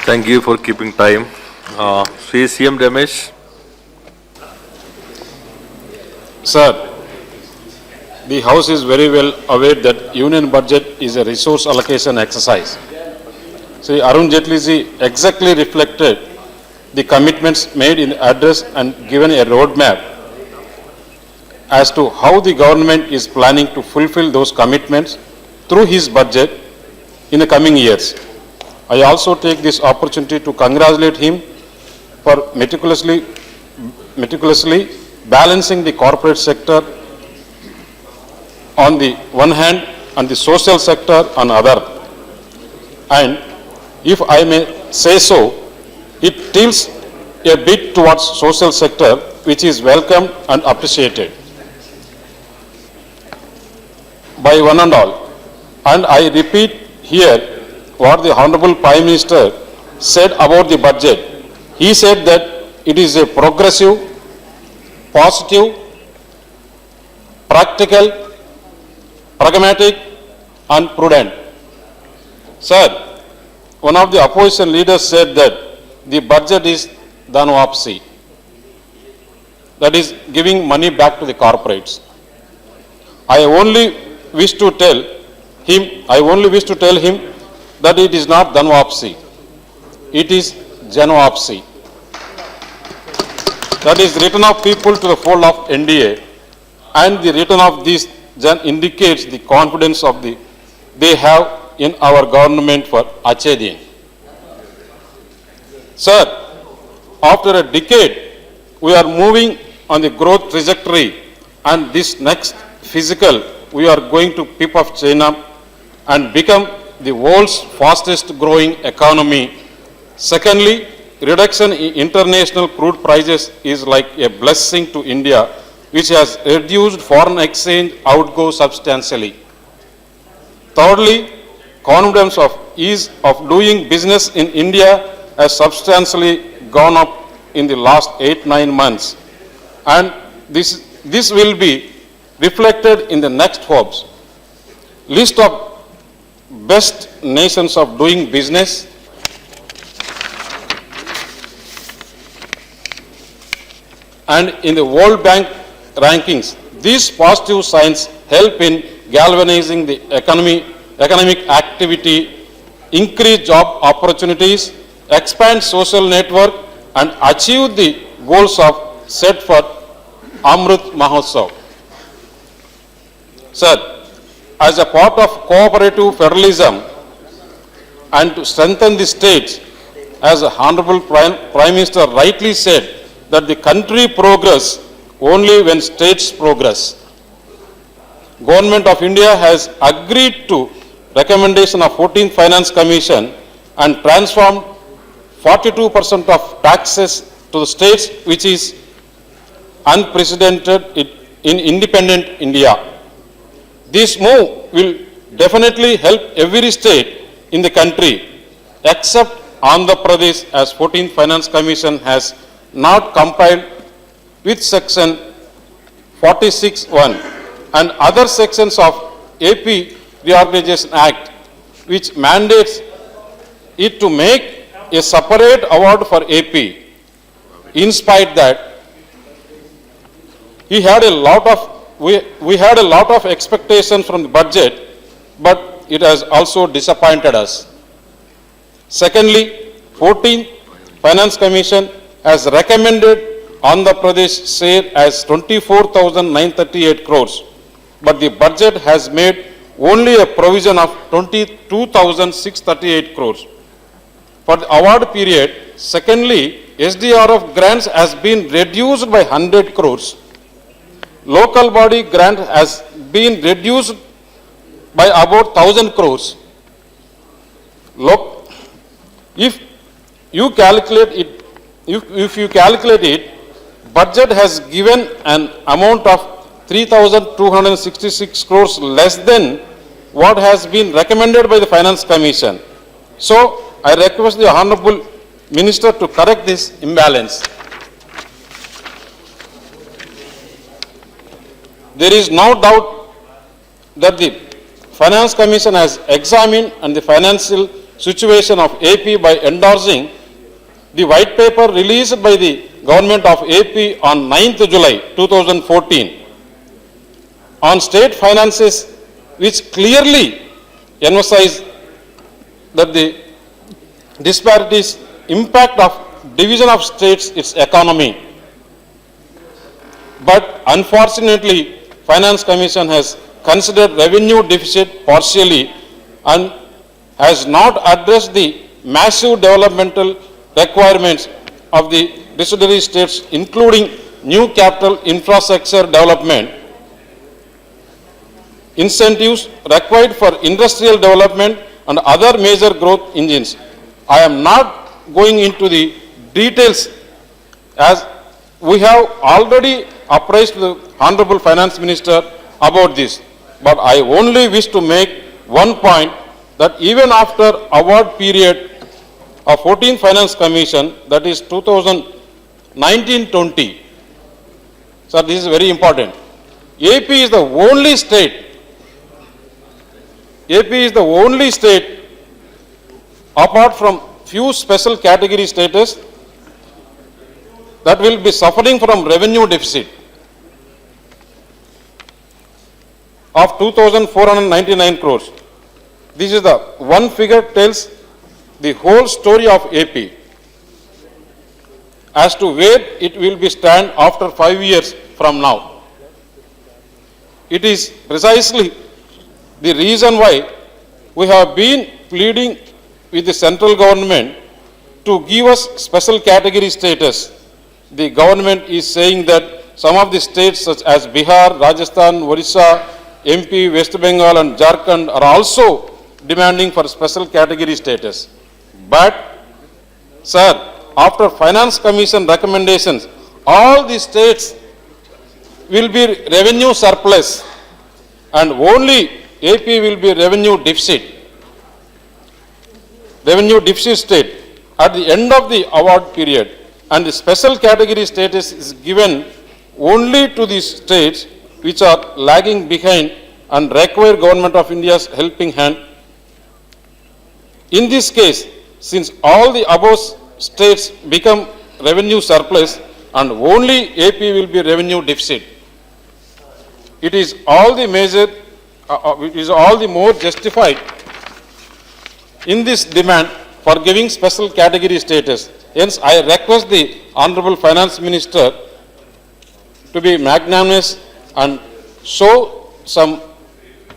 Thank you for keeping time. Shri CM Ramesh. Sir, the House is very well aware that Union budget is a resource allocation exercise. Sri Arun Jaitley ji exactly reflected the commitments made in the address and given a roadmap as to how the government is planning to fulfill those commitments through his budget in the coming years. I also take this opportunity to congratulate him for meticulously balancing the corporate sector on the one hand and the social sector on the other. And if I may say so, it tilts a bit towards social sector, which is welcomed and appreciated by one and all. And I repeat here what the Honorable Prime Minister said about the budget. He said that it is a progressive, positive, practical, pragmatic and prudent. Sir, one of the opposition leaders said that the budget is Dhanwapsi, that is giving money back to the corporates. I only wish to tell him that it is not Dhanwapsi, it is Janwapsi. That is return of people to the fold of NDA, and the return of this indicates the confidence of they have in our government for Achedin. Sir, after a decade, we are moving on the growth trajectory, and this next physical, we are going to peep of China and become the world's fastest growing economy. Secondly, reduction in international crude prices is like a blessing to India, which has reduced foreign exchange outgo substantially. Thirdly, confidence of ease of doing business in India has substantially gone up in the last 8-9 months, and this will be reflected in the next Forbes list of best nations of doing business. And in the World Bank rankings, these positive signs help in galvanizing the economic activity, increase job opportunities, expand social network, and achieve the goals of set for Amrit Mahotsav. Sir, as a part of cooperative federalism and to strengthen the states, as the Honorable Prime Minister rightly said, that the country progress only when states progress. Government of India has agreed to recommendation of 14th Finance Commission and transformed 42% of taxes to the states, which is unprecedented in independent India. This move will definitely help every state in the country except Andhra Pradesh, as 14th Finance Commission has not complied with section 46(1) and other sections of AP Reorganization Act, which mandates it to make a separate award for AP. In spite that, we had a lot of expectations from the budget, but it has also disappointed us. Secondly, 14th Finance Commission has recommended Andhra Pradesh share as 24,938 crores, but the budget has made only a provision of 22,638 crores. For the award period, secondly, SDRF grants has been reduced by 100 crores. Local body grant has been reduced by about 1,000 crores. If you calculate it, budget has given an amount of 3,266 crores less than what has been recommended by the Finance Commission. So, I request the Honorable Minister to correct this imbalance. There is no doubt that the Finance Commission has examined and the financial situation of AP by endorsing the white paper released by the government of AP on 9th July 2014 on state finances, which clearly emphasize that the disparities impact of division of states its economy. But unfortunately, Finance Commission has considered revenue deficit partially and has not addressed the massive developmental requirements of the decisionary states, including new capital infrastructure development, incentives required for industrial development and other major growth engines. I am not going into the details as we have already apprised the Honorable Finance Minister about this, but I only wish to make one point that even after award period of 14th Finance Commission, that is 2019-20, so this is very important. AP is the only state apart from few special category status that will be suffering from revenue deficit of 2,499 crores. This is the one figure tells the whole story of AP as to where it will be stand after 5 years from now. It is precisely the reason why we have been pleading with the central government to give us special category status. The government is saying that some of the states such as Bihar, Rajasthan, Orissa, MP, West Bengal and Jharkhand are also demanding for special category status. But, sir, after Finance Commission recommendations, all the states will be revenue surplus and only AP will be revenue deficit state at the end of the award period, and the special category status is given only to the states which are lagging behind and require Government of India's helping hand. In this case, since all the above states become revenue surplus and only AP will be revenue deficit, it is all the more justified in this demand for giving special category status. Hence, I request the Honorable Finance Minister to be magnanimous and show some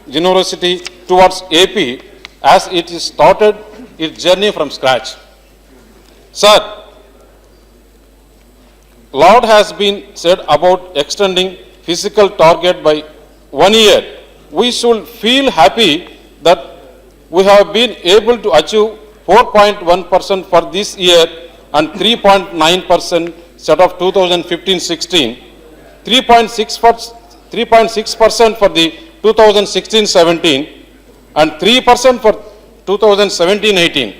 generosity towards AP as it is started its journey from scratch. Sir, lot has been said about extending physical target by 1 year. We should feel happy that we have been able to achieve 4.1% for this year and 3.9% set of 2015-16, 3.6% for the 2016-17 and 3% for 2017-18.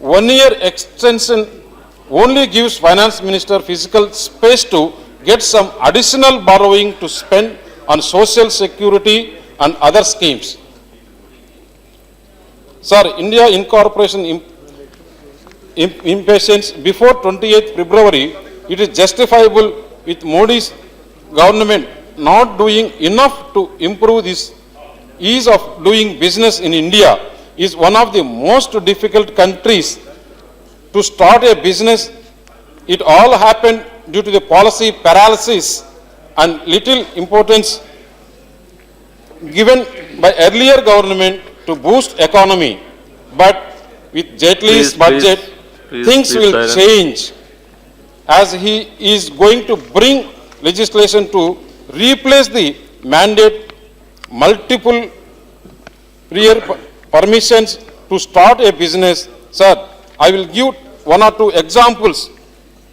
1 year extension only gives Finance Minister physical space to get some additional borrowing to spend on social security and other schemes. Sir, India incorporation impatience before 28th February, it is justifiable with Modi's government not doing enough to improve this ease of doing business in India. Is one of the most difficult countries to start a business. It all happened due to the policy paralysis and little importance given by earlier government to boost economy. But with Jaitley's budget, things will change as he is going to bring legislation to replace the mandate multiple prior permissions to start a business. Sir, I will give 1 or 2 examples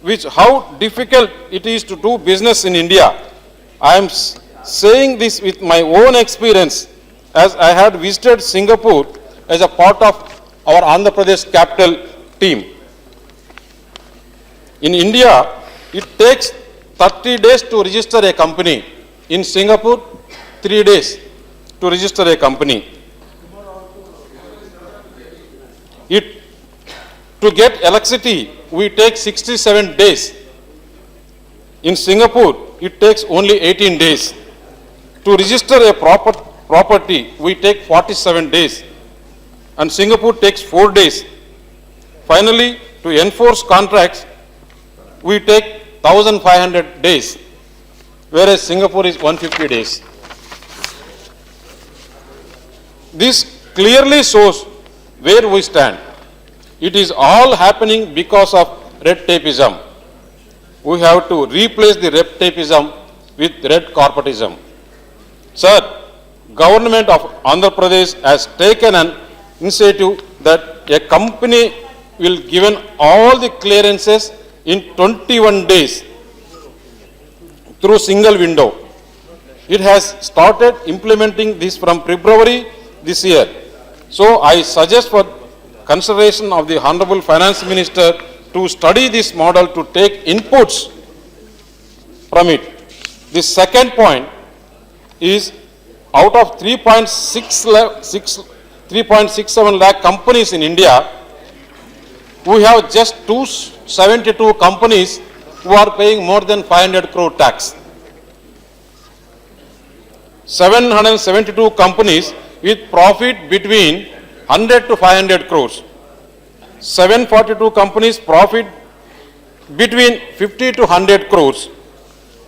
which how difficult it is to do business in India. I am saying this with my own experience as I had visited Singapore as a part of our Andhra Pradesh capital team. In India, it takes 30 days to register a company. In Singapore, 3 days to register a company. It To get electricity, we take 67 days. In Singapore, it takes only 18 days. To register a property, we take 47 days. And Singapore takes 4 days. Finally, to enforce contracts, we take 1,500 days, whereas Singapore is 150 days. This clearly shows where we stand. It is all happening because of red tapeism. We have to replace the red tapeism with red corporatism. Sir, government of Andhra Pradesh has taken an initiative that a company will given all the clearances in 21 days through single window. It has started implementing this from February this year. So I suggest for consideration of the Honorable Finance Minister to study this model to take inputs from it. The second point is out of 3.67 lakh companies in India, we have just 272 companies who are paying more than 500 crore tax. 772 companies with profit between 100 to 500 crores. 742 companies profit between 50 to 100 crores.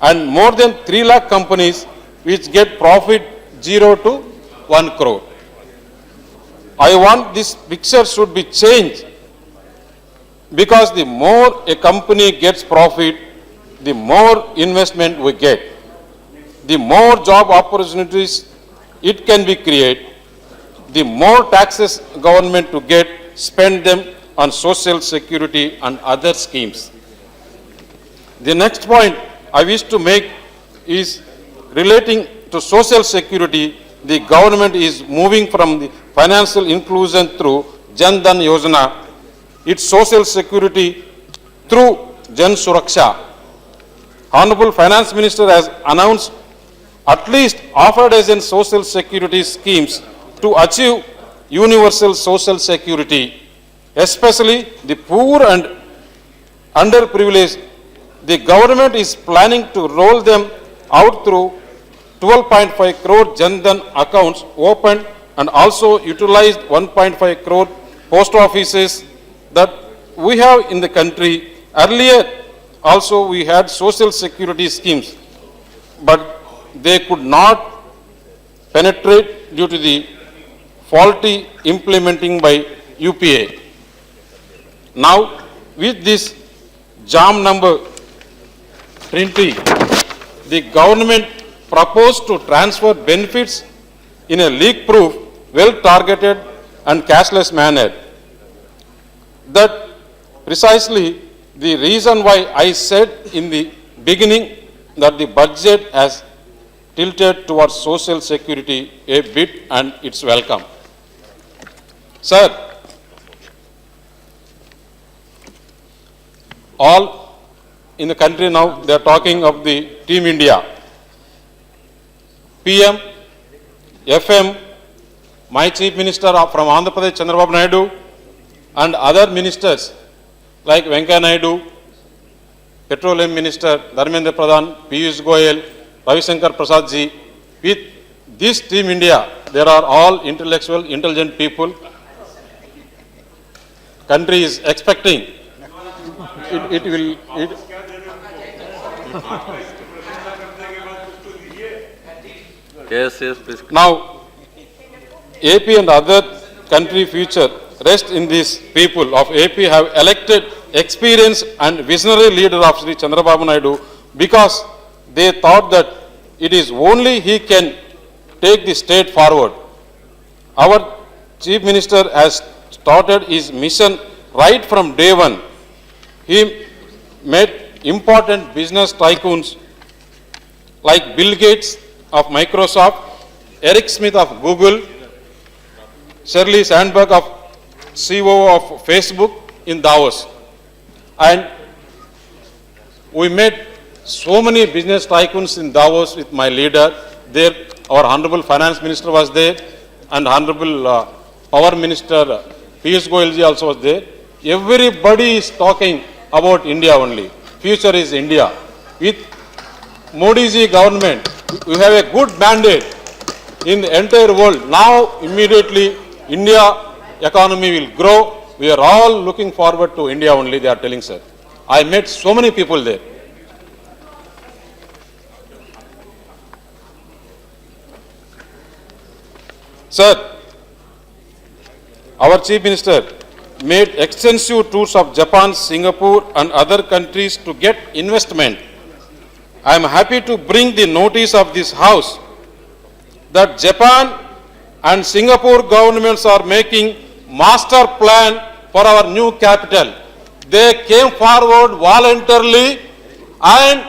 And more than 3 lakh companies which get profit 0 to 1 crore. I want this picture should be changed, because the more a company gets profit, the more investment we get, the more job opportunities it can be created, the more taxes government to get, spend them on social security and other schemes. The next point I wish to make is relating to social security. The government is moving from the financial inclusion through Jan Dhan Yojana, its social security through Jan Suraksha. Honorable Finance Minister has announced at least half a dozen social security schemes to achieve universal social security, especially the poor and underprivileged. The government is planning to roll them out through 12.5 crore Jan Dhan accounts opened and also utilized 1.5 crore post offices that we have in the country. Earlier also we had social security schemes, but they could not penetrate due to the faulty implementing by UPA. Now with this JAM number 20, the government proposed to transfer benefits in a leak-proof, well-targeted and cashless manner. That precisely the reason why I said in the beginning that the budget has tilted towards social security a bit, and it's welcome. Sir, all in the country now they are talking of the Team India. PM, FM, my Chief Minister from Andhra Pradesh, Chandrababu Naidu, and other ministers like Venkaiah Naidu, Petroleum Minister Dharmendra Pradhan, Piyush Goyal, Ravi Shankar Prasad ji. With this Team India, there are all intellectual, intelligent people. Country is expecting it will. Yes, please. Now, AP and other country future rest in these people of AP have elected experienced and visionary leader of Shri Chandrababu Naidu, because they thought that it is only he can take the state forward. Our Chief Minister has started his mission right from day one. He met important business tycoons like Bill Gates of Microsoft, Eric Schmidt of Google, Shirley Sandberg of CEO of Facebook in Davos. And we met so many business tycoons in Davos with my leader. There, our Honorable Finance Minister was there, and Honorable Power Minister Piyush Goyal ji also was there. everybody is talking about India only. Future is India. With Modi-ji government, we have a good mandate in the entire world. Now, immediately, India economy will grow. We are all looking forward to India only, they are telling, sir. I met so many people there. Sir, our Chief Minister made extensive tours of Japan, Singapore and other countries to get investment. I am happy to bring the notice of this House that Japan and Singapore governments are making master plan for our new capital. They came forward voluntarily and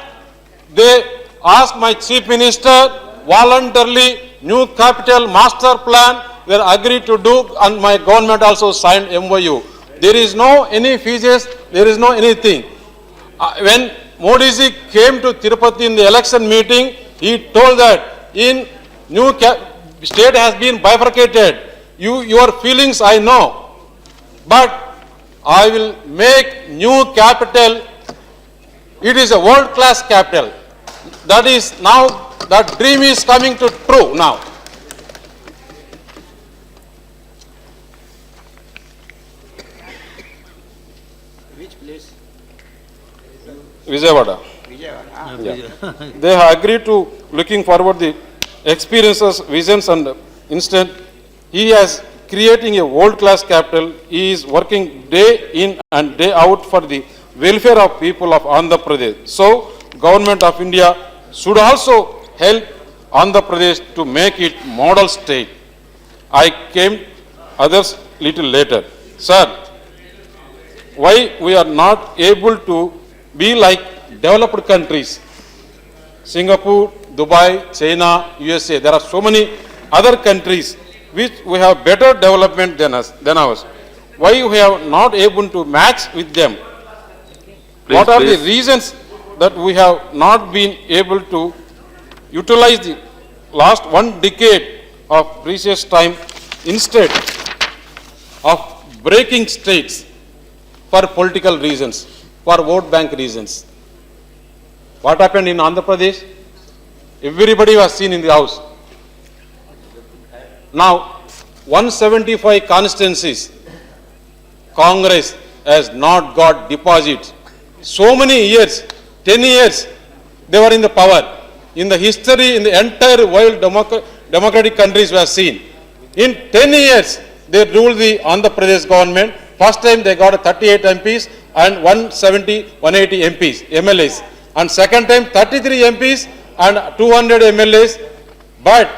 they asked my Chief Minister voluntarily new capital master plan were agreed to do and my government also signed MOU. There is no any fees, there is no anything. When Modi ji came to Tirupati in the election meeting, he told that in new state has been bifurcated. Your feelings I know, but I will make new capital. It is a world-class capital. That is now, that dream is coming to true now. Which place? Vijayawada. Yeah. They have agreed to looking forward the experiences, visions and instant. He is creating a world-class capital. He is working day in and day out for the welfare of people of Andhra Pradesh. So, Government of India should also help Andhra Pradesh to make it model state. I came others little later. Sir, why we are not able to be like developed countries? Singapore, Dubai, China, USA. There are so many other countries which we have better development than ours. Why we are not able to match with them? Please, What are please. the reasons that we have not been able to utilize the last 1 decade of precious time instead of breaking states for political reasons, for vote bank reasons? What happened in Andhra Pradesh? Everybody was seen in the house. Now, 175 constituencies, Congress has not got deposits. So many years, 10 years, they were in the power. In the history, in the entire world, democratic countries were seen. In 10 years, they ruled the Andhra Pradesh government. First time they got 38 MPs and 170, 180 MPs, MLAs. And second time 33 MPs and 200 MLAs. But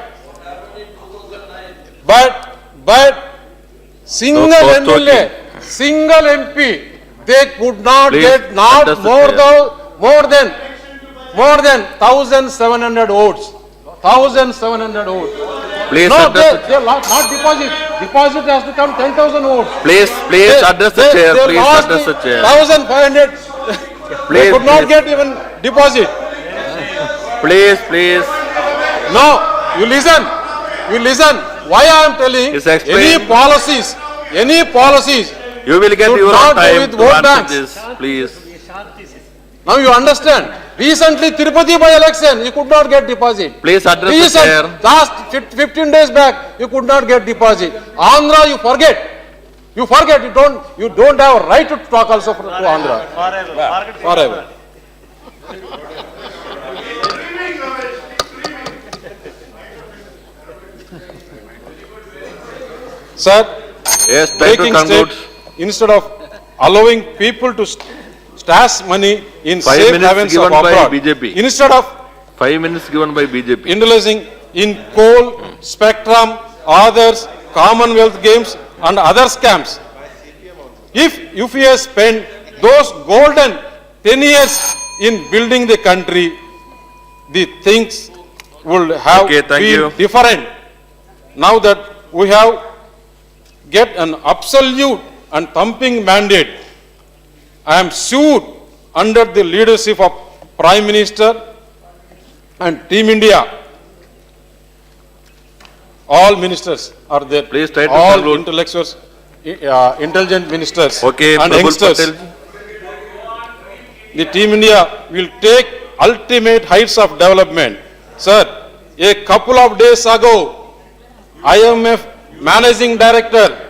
single No, MLA, single MP, they could not Please, get not understood, more than 1,700 votes. 1,700 votes. Please No, address they not deposit. Deposit has to come 10,000 votes. Please address the chair. Please lost address the chair. 1,500. They Please, could not please. get even deposit. Please. No, you listen. Why I am telling, Yes, explain. any policies, You will get should your not own do time with to vote answer banks. this, please. now you understand. Recently, Tirupati by election, you could not get deposit. Please address the chair. Last 15 days back, you could not get deposit. Andhra, you forget. You don't have a right to talk also to Andhra. Forever. Sir, Yes, try to breaking conclude. state, instead of allowing people to stash money in 5 safe minutes havens of given by abroad, BJP. instead of 5 minutes given by BJP. indulging in coal, spectrum, others, Commonwealth Games and other scams. If we have spent those golden 10 years in building the country, the things would have Okay, thank been you. different. Now that we have get an absolute and thumping mandate, I am sure under the leadership of Prime Minister and Team India, all ministers are there, Please try to all conclude. intellectuals, intelligent ministers Okay, and Prabhu youngsters. Patel. The Team India will take ultimate heights of development. Sir, a couple of days ago, IMF Managing Director,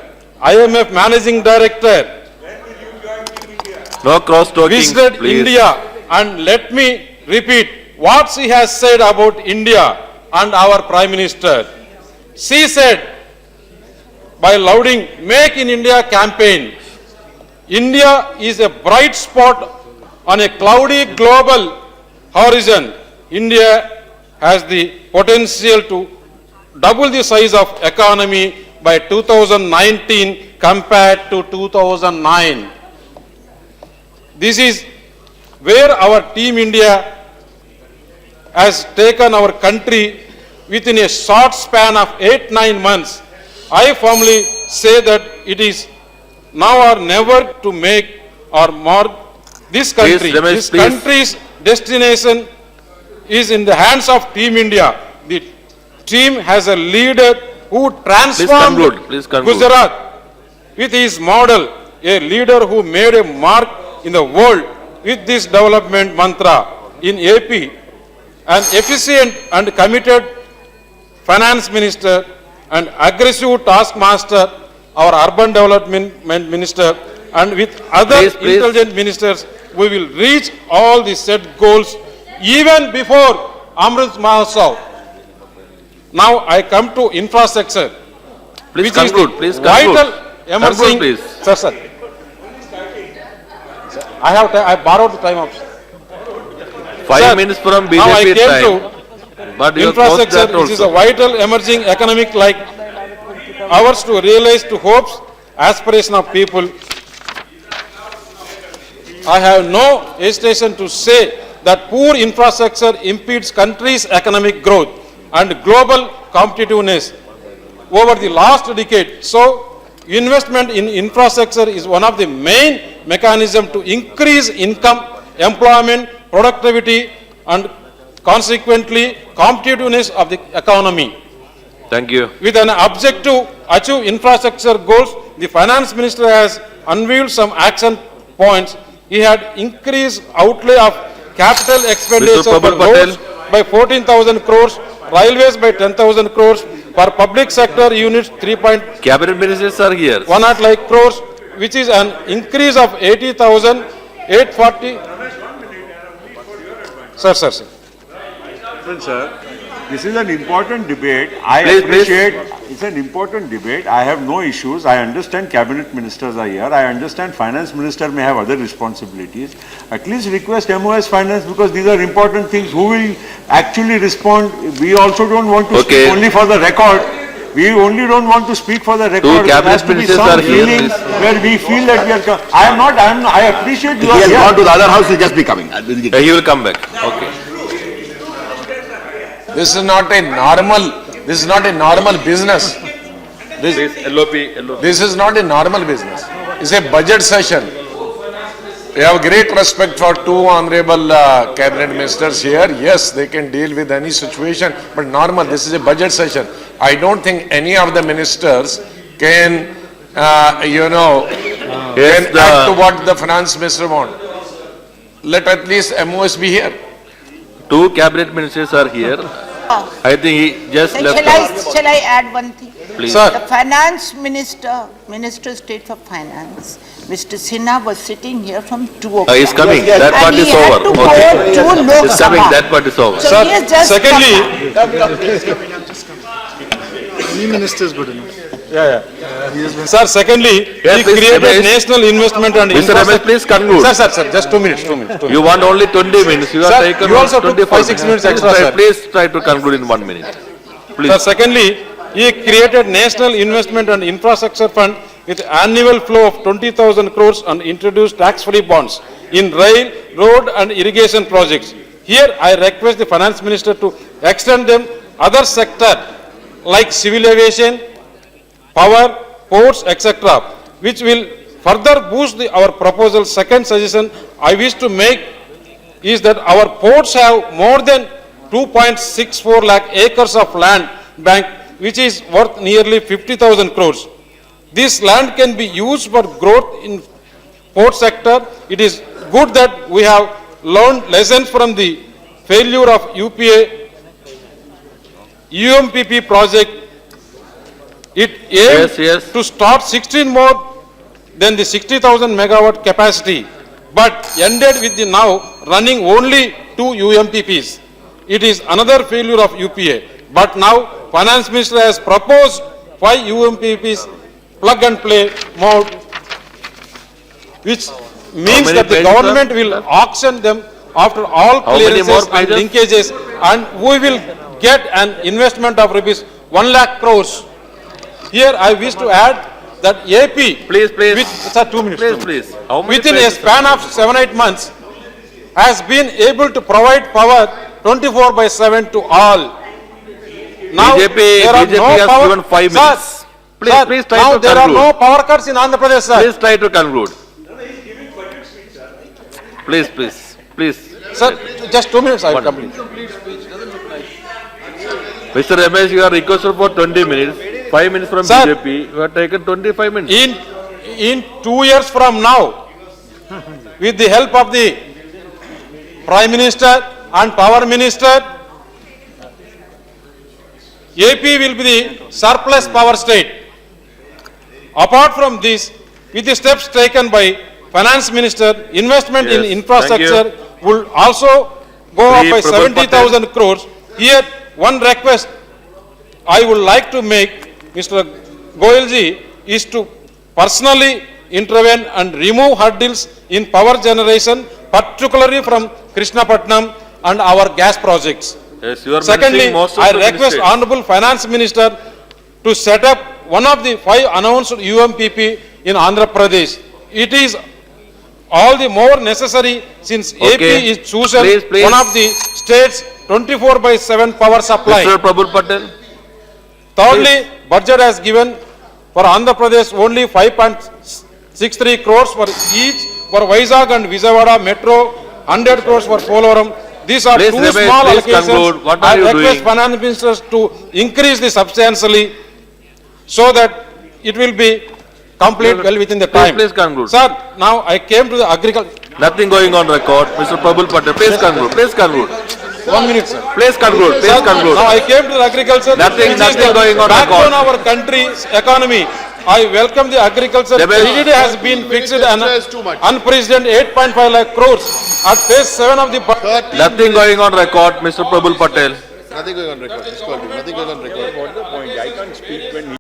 No cross talking, visited please. India, and let me repeat what she has said about India and our Prime Minister. She said, by lauding Make in India campaign, India is a bright spot on a cloudy global horizon. India has the potential to double the size of economy by 2019 compared to 2009. This is where our Team India has taken our country within a short span of 8-9 months. I firmly say that it is now or never to make or mark this country. Ramesh, This please. country's destination is in the hands of Team India. The team has a leader who transformed Please conclude. Gujarat with his model, a leader who made a mark in the world with this development mantra. In AP, an efficient and committed finance minister and aggressive taskmaster, our urban development minister, and with other Please. intelligent ministers, we will reach all the set goals even before Amrit Mahotsav. Now I come to infrastructure. Please which conclude, is please the conclude. vital emerging. Conclude, please. Sir. I borrowed the time of. 5 Sir, minutes from now I BJP came time. to But you have crossed infrastructure, that which is a also. vital emerging economic like ours to realize to hopes, aspiration of people. I have no hesitation to say that poor infrastructure impedes country's economic growth and global competitiveness over the last decade. So, investment in infrastructure is one of the main mechanisms to increase income, employment, productivity, and consequently competitiveness of the economy. Thank you. With an objective to achieve infrastructure goals, the finance minister has unveiled some action points. He had increased outlay of capital expenditure for Prabhu Patel. roads by 14,000 crores, railways by 10,000 crores, for public sector units 3.1 Cabinet ministers are here. lakh crores, which is an increase of 80,840. Sir. Sir, this is an important debate. I Please, appreciate, it's an important debate. I have no issues. I understand cabinet ministers are here. I understand finance minister may have other responsibilities. At least request MOS finance because these are important things. Who will actually respond? We also don't want to Okay. speak only for the record. We only don't want to speak for the record. There cabinet has to be ministers some are here, feeling please. where we feel that we are, I appreciate you He are has gone here. to the other house, he'll just be coming. He will come back. Okay. This is not a normal business. Please, LOP. This is not a normal business. It's a budget session. We have great respect for two honorable cabinet ministers here. Yes, they can deal with any situation, but normal, this is a budget session. I don't think any of the ministers can, can act to what the finance minister want. Let at least MOS be here. 2 cabinet ministers are here. I think he just left out. Shall I add one thing? Please. Sir. The finance minister, Minister State for Finance, Mr. Sinha was sitting here from 2 o'clock. He's coming. That part And is he had over. to go Okay. to Lok He's coming. Sabha. That part is over. So Sir, he has just secondly, come back. Any minister is good enough. Sir, secondly, Yes, he please, created Ramesh. national investment and Mr. Ramesh, infrastructure. please conclude. Sir, just 2 minutes. You want only 20 minutes. You Sir, have taken you also took 24 5-6 minutes extra, Please try- sir. Please try to conclude in 1 minute. Sir, Please. secondly, he created National Investment and Infrastructure Fund with annual flow of 20,000 crores and introduced tax-free bonds in rail, road and irrigation projects. Here, I request the finance minister to extend them other sector like civil aviation, power, ports, etc., which will further boost our proposal. Second suggestion I wish to make is that our ports have more than 2.64 lakh acres of land bank, which is worth nearly 50,000 crores. This land can be used for growth in port sector. It is good that we have learned lessons from the failure of UMPP project. It aimed Yes. to start 16 more than the 60,000 megawatt capacity, but ended with the now running only 2 UMPPs. It is another failure of UPA. But now Finance Minister has proposed 5 UMPPs plug and play mode, which means many that the pages, sir? government will auction them after all How many more clearances and pages? linkages, and we will get an investment of rupees 1 lakh crores. Here I wish to add that AP. Please. Sir, 2 minutes. Please. How many Within a pages, sir? span of 7-8 months, has been able to provide power 24/7 to all. Now, BJP there are no has power- given 5 Sir, minutes. Please try now to there are conclude. no power cuts in Andhra Pradesh, sir. Please try to conclude. Please. Sir, just 2 minutes, I will complete. Mr. Ramesh, you are requested for 20 minutes, 5 minutes from Sir. BJP, you have taken 25 minutes. In 2 years from now, with the help of the Prime Minister and Power Minister, AP will be the surplus power state. Apart from this, with the steps taken by Finance Minister, investment in Yes, infrastructure will also go up Shri by Prabal 70,000 crores. Here, one request I would like to make, Mr. Goyalji, is to personally intervene and remove hurdles in power generation, particularly from Krishnapatnam and our gas projects. Yes, you are Secondly, mentioning most of I the request ministers. Honorable Finance Minister to set up one of the 5 announced UMPP in Andhra Pradesh. It is all the more necessary since AP Okay. is chosen Please. one of the state's 24/7 power supply. Mr. Prabal Patel. Thirdly, budget has given for Andhra Pradesh only 5.63 crores for each for Vizag and Vijayawada Metro, 100 crores for Polavaram. These are Please, two Ramesh, small please allocations. conclude. What are I you request doing? finance ministers to increase this substantially so that it will be complete well within the time. Please conclude. Sir, now I came to the agriculture. Nothing going on record. Mr. Prabal Patel, please conclude. 1 minute, sir. Please conclude. Now I came to the agriculture. Nothing which is the going on backbone record. of our country's economy. I welcome the agriculture. Ramesh. PDD has been fixed an unprecedented 8.5 lakh crores at phase 7 of the budget. Nothing going on record, Mr. Prabal Patel. Nothing going on record. It's called nothing going on record. What is the point? I can't speak when